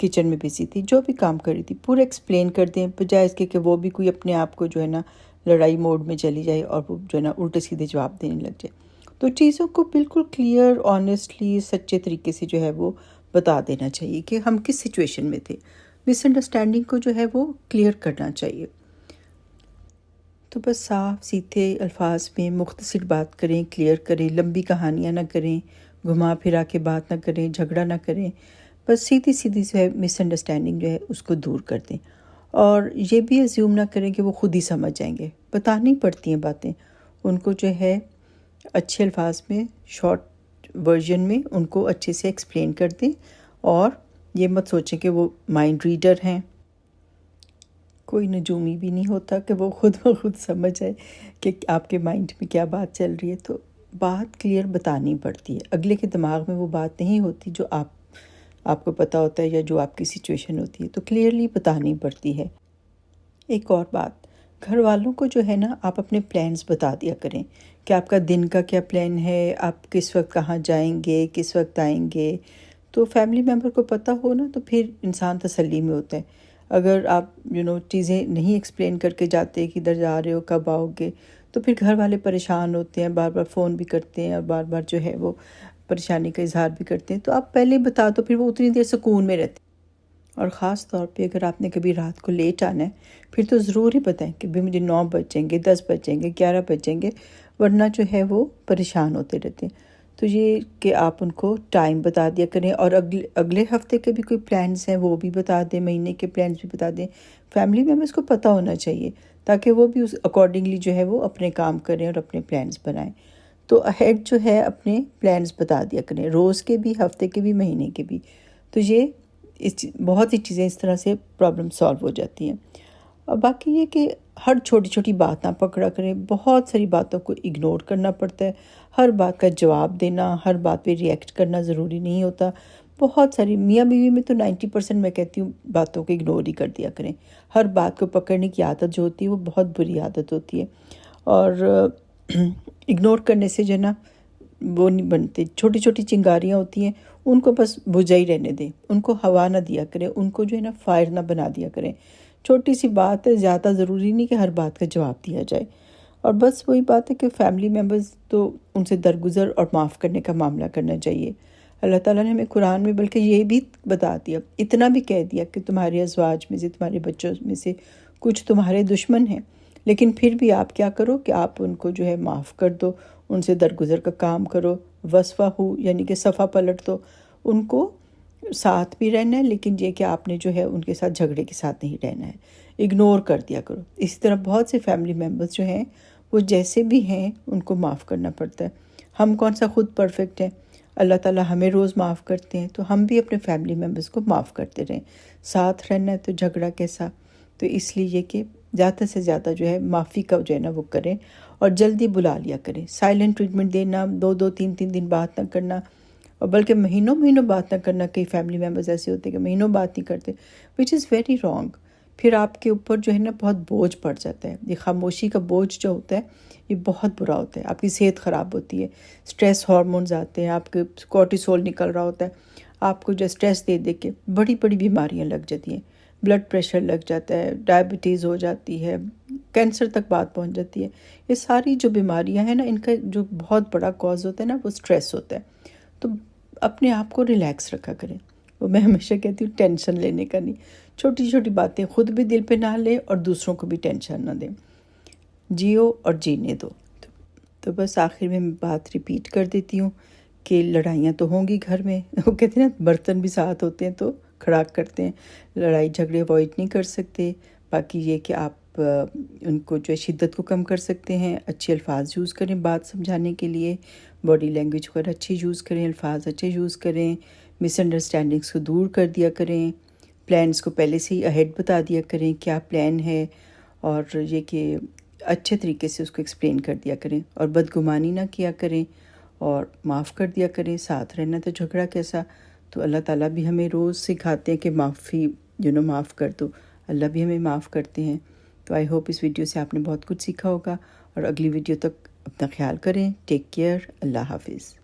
Kitchen میں busy تھی، جو بھی کام کر رہی تھی پورا ایکسپلین کر دیں، بجائے اس کے کہ وہ بھی کوئی اپنے آپ کو جو ہے نا لڑائی موڈ میں چلی جائے اور وہ جو ہے نا الٹے سیدھے جواب دینے لگ جائے۔ تو چیزوں کو بالکل کلیئر آنیسٹلی سچے طریقے سے جو ہے وہ بتا دینا چاہیے کہ ہم کس سچویشن میں تھے، مس انڈرسٹینڈنگ کو جو ہے وہ کلیئر کرنا چاہیے۔ تو بس صاف سیدھے الفاظ میں مختصر بات کریں، کلیئر کریں، لمبی کہانیاں نہ کریں، گھما پھرا کے بات نہ کریں، جھگڑا نہ کریں، بس سیدھی سیدھی جو ہے مس انڈرسٹینڈنگ جو ہے اس کو دور کر دیں۔ اور یہ بھی ایزیوم نہ کریں کہ وہ خود ہی سمجھ جائیں گے، بتانی پڑتی ہیں باتیں ان کو، جو ہے اچھے الفاظ میں شارٹ ورژن میں ان کو اچھے سے ایکسپلین کر دیں، اور یہ مت سوچیں کہ وہ مائنڈ ریڈر ہیں، کوئی نجومی بھی نہیں ہوتا کہ وہ خود بخود سمجھ جائے کہ آپ کے مائنڈ میں کیا بات چل رہی ہے۔ تو بات کلیئر بتانی پڑتی ہے، اگلے کے دماغ میں وہ بات نہیں ہوتی جو آپ کو پتہ ہوتا ہے یا جو آپ کی سچویشن ہوتی ہے، تو کلیئرلی بتانی پڑتی ہے۔ ایک اور بات، گھر والوں کو جو ہے نا آپ اپنے پلانز بتا دیا کریں کہ آپ کا دن کا کیا پلان ہے، آپ کس وقت کہاں جائیں گے، کس وقت آئیں گے۔ تو فیملی ممبر کو پتہ ہو نا تو پھر انسان تسلی میں ہوتا ہے۔ اگر آپ چیزیں نہیں ایکسپلین کر کے جاتے کہ ادھر جا رہے ہو، کب آؤ گے، تو پھر گھر والے پریشان ہوتے ہیں، بار بار فون بھی کرتے ہیں اور بار بار جو ہے وہ پریشانی کا اظہار بھی کرتے ہیں۔ تو آپ پہلے بتا دو، پھر وہ اتنی دیر سکون میں رہتے ہیں۔ اور خاص طور پہ اگر آپ نے کبھی رات کو لیٹ آنا ہے، پھر تو ضرور ہی بتائیں کہ بھی مجھے 9 بجیں گے، 10 بجیں گے، 11 بجیں گے، ورنہ جو ہے وہ پریشان ہوتے رہتے ہیں۔ تو یہ کہ آپ ان کو ٹائم بتا دیا کریں، اور اگلے ہفتے کے بھی کوئی پلانز ہیں وہ بھی بتا دیں، مہینے کے پلانز بھی بتا دیں۔ فیملی ممبرس کو پتہ ہونا چاہیے تاکہ وہ بھی اس اکارڈنگلی جو ہے وہ اپنے کام کریں اور اپنے پلانز بنائیں۔ تو ہیڈ جو ہے اپنے پلانز بتا دیا کریں، روز کے بھی، ہفتے کے بھی، مہینے کے بھی۔ تو یہ بہت سی چیزیں اس طرح سے پرابلم سالو ہو جاتی ہیں۔ اور باقی یہ کہ ہر چھوٹی چھوٹی بات نہ پکڑا کریں، بہت ساری باتوں کو اگنور کرنا پڑتا ہے، ہر بات کا جواب دینا، ہر بات پہ ریئیکٹ کرنا ضروری نہیں ہوتا۔ بہت ساری میاں بیوی میں تو 90% میں کہتی ہوں باتوں کو اگنور ہی کر دیا کریں۔ ہر بات کو پکڑنے کی عادت جو ہوتی ہے وہ بہت بری عادت ہوتی ہے، اور اگنور کرنے سے جو ہے نا وہ نہیں بنتے۔ چھوٹی چھوٹی چنگاریاں ہوتی ہیں، ان کو بس بجھا ہی رہنے دیں، ان کو ہوا نہ دیا کریں، ان کو جو ہے نا فائر نہ بنا دیا کریں۔ چھوٹی سی بات ہے، زیادہ ضروری نہیں کہ ہر بات کا جواب دیا جائے۔ اور بس وہی بات ہے کہ فیملی ممبرز تو ان سے درگزر اور معاف کرنے کا معاملہ کرنا چاہیے۔ اللہ تعالیٰ نے ہمیں قرآن میں بلکہ یہ بھی بتا دیا، اتنا بھی کہہ دیا کہ تمہارے ازواج میں سے، تمہارے بچوں میں سے کچھ تمہارے دشمن ہیں، لیکن پھر بھی آپ کیا کرو کہ آپ ان کو جو ہے معاف کر دو، ان سے درگزر کا کام کرو، وصفہ ہو یعنی کہ صفحہ پلٹ دو۔ ان کو ساتھ بھی رہنا ہے، لیکن یہ کہ آپ نے جو ہے ان کے ساتھ جھگڑے کے ساتھ نہیں رہنا ہے، اگنور کر دیا کرو۔ اسی طرح بہت سے فیملی ممبرز جو ہیں وہ جیسے بھی ہیں ان کو معاف کرنا پڑتا ہے۔ ہم کون سا خود پرفیکٹ ہیں، اللہ تعالیٰ ہمیں روز معاف کرتے ہیں، تو ہم بھی اپنے فیملی ممبرز کو معاف کرتے رہیں۔ ساتھ رہنا ہے تو جھگڑا کیسا؟ تو اس لیے یہ کہ زیادہ سے زیادہ جو ہے معافی کا جو ہے نا وہ کریں، اور جلدی بلا لیا کریں۔ سائلنٹ ٹریٹمنٹ دینا، 2 3 دن بات نہ کرنا، اور بلکہ مہینوں بات نہ کرنا۔ کئی فیملی ممبرز ایسے ہوتے ہیں کہ مہینوں بات نہیں کرتے، وچ از ویری رانگ۔ پھر آپ کے اوپر جو ہے نا بہت بوجھ پڑ جاتا ہے۔ یہ خاموشی کا بوجھ جو ہوتا ہے یہ بہت برا ہوتا ہے، آپ کی صحت خراب ہوتی ہے، سٹریس ہارمونز آتے ہیں، آپ کے کورٹیسول نکل رہا ہوتا ہے، آپ کو جو سٹریس دے دے کے بڑی بڑی بیماریاں لگ جاتی ہیں، بلڈ پریشر لگ جاتا ہے، ڈائبٹیز ہو جاتی ہے، کینسر تک بات پہنچ جاتی ہے۔ یہ ساری جو بیماریاں ہیں نا، ان کا جو بہت بڑا کاز ہوتا ہے نا وہ سٹریس ہوتا ہے۔ تو اپنے آپ کو ریلیکس رکھا کریں۔ وہ میں ہمیشہ کہتی ہوں ٹینشن لینے کا نہیں، چھوٹی چھوٹی باتیں خود بھی دل پہ نہ لیں اور دوسروں کو بھی ٹینشن نہ دیں، جیو اور جینے دو۔ تو بس آخر میں بات ریپیٹ کر دیتی ہوں کہ لڑائیاں تو ہوں گی گھر میں، وہ کہتے ہیں نا برتن بھی ساتھ ہوتے ہیں تو کھڑاک کرتے ہیں، لڑائی جھگڑے اوائڈ نہیں کر سکتے۔ باقی یہ کہ آپ ان کو جو ہے شدت کو کم کر سکتے ہیں، اچھے الفاظ یوز کریں بات سمجھانے کے لیے، باڈی لینگویج وغیرہ اچھی یوز کریں، الفاظ اچھے یوز کریں، مس انڈرسٹینڈنگس کو دور کر دیا کریں، پلانس کو پہلے سے ہی اہیڈ بتا دیا کریں کیا پلان ہے، اور یہ کہ اچھے طریقے سے اس کو ایکسپلین کر دیا کریں، اور بدگمانی نہ کیا کریں، اور معاف کر دیا کریں۔ ساتھ رہنا تو جھگڑا کیسا؟ تو اللہ تعالیٰ بھی ہمیں روز سکھاتے ہیں کہ معافی معاف کر دو، اللہ بھی ہمیں معاف کرتے ہیں۔ تو آئی ہوپ اس ویڈیو سے آپ نے بہت کچھ سیکھا ہوگا، اور اگلی ویڈیو تک اپنا خیال کریں۔ ٹیک کیئر، اللہ حافظ۔